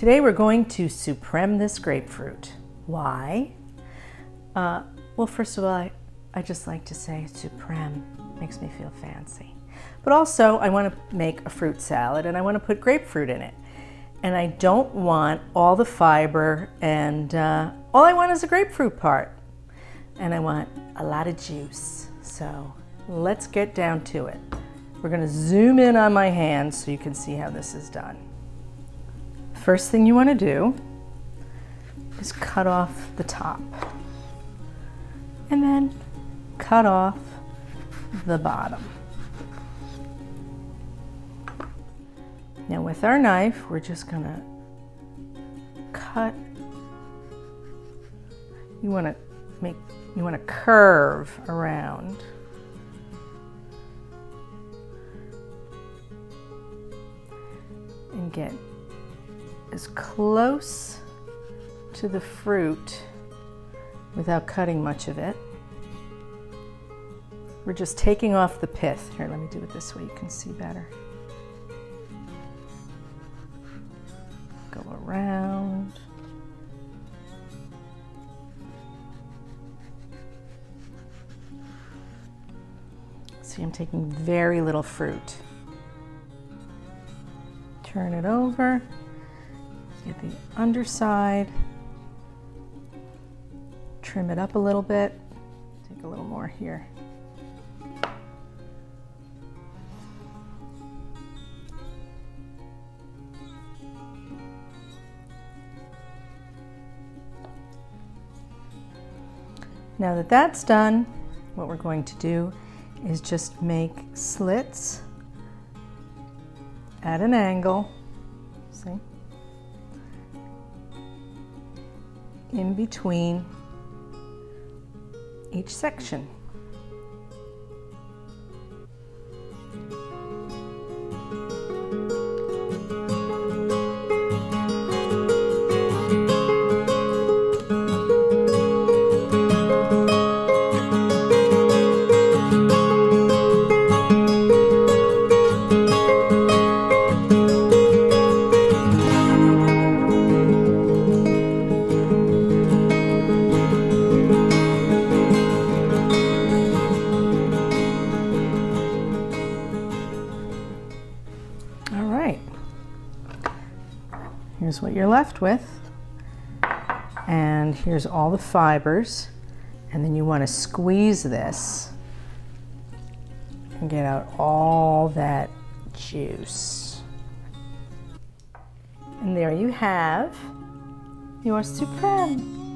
Today we're going to supreme this grapefruit. Why? Well, first of all, I just like to say supreme. Makes me feel fancy. But also, I want to make a fruit salad and I want to put grapefruit in it. And I don't want all the fiber, and all I want is a grapefruit part. And I want a lot of juice. So let's get down to it. We're going to zoom in on my hand so you can see how this is done. First thing you want to do is cut off the top. And then cut off the bottom. Now with our knife, we're just gonna cut. You want to curve around. And get as close to the fruit without cutting much of it. We're just taking off the pith. Here, let me do it this way you can see better. Go around. See, I'm taking very little fruit. Turn it over. Get the underside. Trim it up a little bit. Take a little more here. Now that that's done, what we're going to do is just make slits at an angle, see, in between each section. Here's what you're left with, and here's all the fibers, and then you want to squeeze this and get out all that juice. And there you have your supreme.